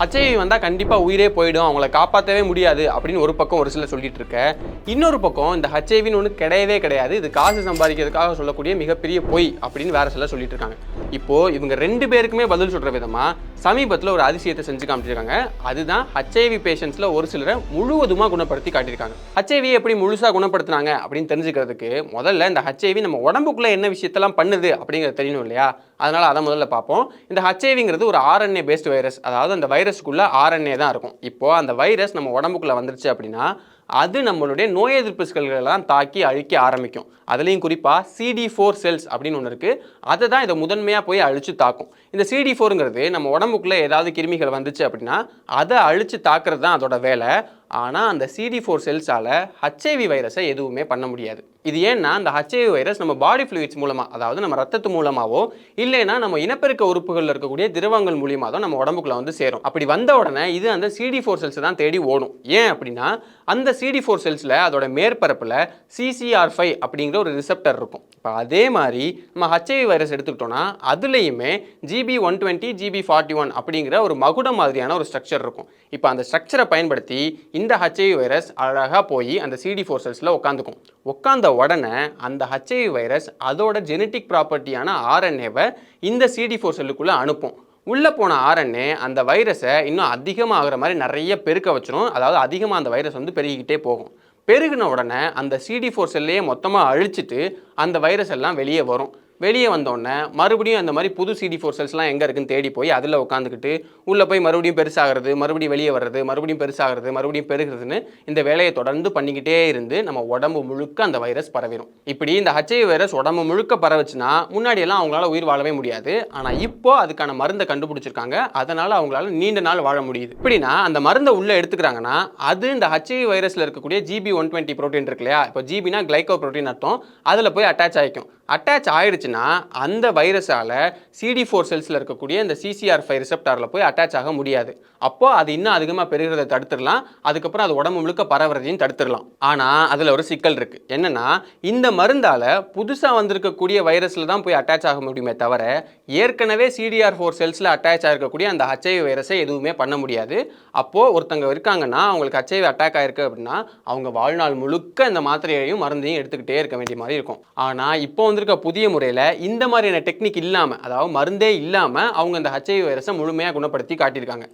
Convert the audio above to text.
HIV வந்தால் கண்டிப்பாக உயிரே போயிடும், அவங்கள காப்பாற்றவே முடியாது அப்படின்னு ஒரு பக்கம் ஒரு சிலர் சொல்லிட்டு இருக்க, இன்னொரு பக்கம் இந்த ஹச்ஐவின்னு ஒன்று கிடையவே கிடையாது, இது காசு சம்பாதிக்கிறதுக்காக சொல்லக்கூடிய மிகப்பெரிய பொய் அப்படின்னு வேற சிலர் சொல்லிட்டு இருக்காங்க. இப்போ இவங்க ரெண்டு பேருக்குமே பதில் சொல்ற விதமா சமீபத்தில் ஒரு அதிசயத்தை செஞ்சு காமிச்சிருக்காங்க. அதுதான் ஹச்ஐவி பேஷண்ட்ஸ்ல ஒரு சிலரை முழுவதுமா குணப்படுத்தி காட்டியிருக்காங்க. ஹச்ஐவி எப்படி முழுசா குணப்படுத்தினாங்க அப்படின்னு தெரிஞ்சுக்கிறதுக்கு முதல்ல இந்த ஹச்ஐவி நம்ம உடம்புக்குள்ள என்ன விஷயத்தெல்லாம் பண்ணுது அப்படிங்கிறது தெரியணும் இல்லையா? அதனால அதை முதல்ல பார்ப்போம். இந்த ஹச்ஐவிங்கிறது ஒரு ஆர்என்ஏ பேஸ்ட் வைரஸ், அதாவது அந்த வைரஸ்க்குள்ள ஆர்என்ஏ தான் இருக்கும். இப்போ அந்த வைரஸ் நம்ம உடம்புக்குள்ள வந்துருச்சு அப்படின்னா அது நம்மளுடைய நோய் எதிர்ப்பு செல்களெல்லாம் தாக்கி அழிக்க ஆரம்பிக்கும். அதுலேயும் குறிப்பாக CD4 செல்ஸ் அப்படின்னு ஒன்று இருக்குது, அதை தான் இதை முதன்மையாக போய் அழிச்சு தாக்கும். இந்த CD4ங்கிறது நம்ம உடம்புக்குள்ளே ஏதாவது கிருமிகள் வந்துச்சு அப்படின்னா அதை அழிச்சு தாக்குறது தான் அதோட வேலை. ஆனால் அந்த CD4 செல்ஸால் ஹச்ஐவி வைரஸை எதுவுமே பண்ண முடியாது. இது ஏன்னா அந்த ஹச்ஐவி வைரஸ் நம்ம பாடி ஃப்ளூயிட்ஸ் மூலமாக, அதாவது நம்ம ரத்தத்து மூலமாகவோ இல்லைன்னா நம்ம இனப்பெருக்க உறுப்புகளில் இருக்கக்கூடிய திரவங்கள் மூலியமாக தான் நம்ம உடம்புக்குள்ள வந்து சேரும். அப்படி வந்த உடனே இது அந்த CD4 செல்ஸை தான் தேடி ஓடும். ஏன் அப்படின்னா அந்த CD4 செல்ஸில் அதோட மேற்பரப்பில் CCR5 அப்படிங்கிற ஒரு ரிசெப்டர் இருக்கும். இப்போ அதே மாதிரி நம்ம ஹச்ஐவி வைரஸ் எடுத்துக்கிட்டோம்னா அதுலேயுமே GB120 GB41 அப்படிங்கிற ஒரு மகுடம் மாதிரியான ஒரு ஸ்ட்ரக்சர் இருக்கும். இப்போ அந்த ஸ்ட்ரக்சரை பயன்படுத்தி இந்த ஹச்ஐவி வைரஸ் அழகாக போய் அந்த CD4 செல்ஸில் உட்காந்துக்கும். உட்காந்த உடனே அந்த ஹச்ஐவி வைரஸ் அதோட ஜெனட்டிக் ப்ராப்பர்ட்டியான ஆர்என்ஏவை இந்த CD4 செல்லுக்குள்ளே அனுப்பும். உள்ளே போன ஆர்என்ஏ அந்த வைரஸை இன்னும் அதிகமாக ஆகிற மாதிரி நிறைய பெருக்க வச்சிடும். அதாவது அதிகமாக அந்த வைரஸ் வந்து பெருகிக்கிட்டே போகும். பெருகின உடனே அந்த CD4 செல்லையே மொத்தமாக அழிச்சிட்டு அந்த வைரஸ் எல்லாம் வெளியே வரும். வெளியே வந்தோடனே மறுபடியும் அந்த மாதிரி புது CD4 செல்ஸ்லாம் எங்கே இருக்குன்னு தேடி போய் அதில் உட்காந்துக்கிட்டு உள்ளே போய் மறுபடியும் பெருசாகிறது, மறுபடியும் வெளியே வர்றது, மறுபடியும் பெருசாகிறது, மறுபடியும் பெருகிறதுன்னு இந்த வேலையை தொடர்ந்து பண்ணிக்கிட்டே இருந்து நம்ம உடம்பு முழுக்க அந்த வைரஸ் பரவிடும். இப்படி இந்த ஹச்ஐவி வைரஸ் உடம்பு முழுக்க பரவச்சுன்னா முன்னாடியெல்லாம் அவங்களால உயிர் வாழவே முடியாது. ஆனால் இப்போ அதுக்கான மருந்தை கண்டுபிடிச்சிருக்காங்க, அதனால் அவங்களால நீண்ட நாள் வாழ முடியுது. இப்படின்னா அந்த மருந்தை உள்ளே எடுத்துக்கிறாங்கன்னா அது இந்த ஹச்ஐவி வைரஸில் இருக்கக்கூடிய GB120 ப்ரோட்டீன் இருக்கு இல்லையா? இப்போ ஜிபினா கிளைகோ ப்ரோட்டீன் அர்த்தம், அதில் போய் அட்டாச் ஆகிக்கும். அட்டாச் ஆயிடுச்சுன்னா அந்த வைரஸால் CD4 செல்ஸில் இருக்கக்கூடிய இந்த CCR5 ரிசெப்டாரில் போய் அட்டாச் ஆக முடியாது. அப்போ அது இன்னும் அதிகமாக பெருகிறத தடுத்துடலாம், அதுக்கப்புறம் அது உடம்பு முழுக்க பரவுறதையும் தடுத்துடலாம். ஆனால் அதில் ஒரு சிக்கல் இருக்குது. என்னென்னா இந்த மருந்தால் புதுசாக வந்திருக்கக்கூடிய வைரஸில் தான் போய் அட்டாச் ஆக முடியுமே தவிர ஏற்கனவே CDR4 செல்ஸில் அட்டாச் ஆகிருக்கக்கூடிய அந்த ஹச்ஐவி வைரஸை எதுவுமே பண்ண முடியாது. அப்போது ஒருத்தங்க இருக்காங்கன்னா அவங்களுக்கு ஹச்ஐவி அட்டாக் ஆகிருக்கு அப்படின்னா அவங்க வாழ்நாள் முழுக்க இந்த மாத்திரையையும் மருந்தையும் எடுத்துக்கிட்டே இருக்க வேண்டிய மாதிரி இருக்கும். ஆனால் இப்போ வந்திருக்க புதிய முறையில் இந்த மாதிரியான டெக்னிக் இல்லாமல், அதாவது மருந்தே இல்லாமல் அவங்க இந்த ஹச்ஐவி வைரஸை முழுமையாக குணப்படுத்தி காட்டியிருக்காங்க.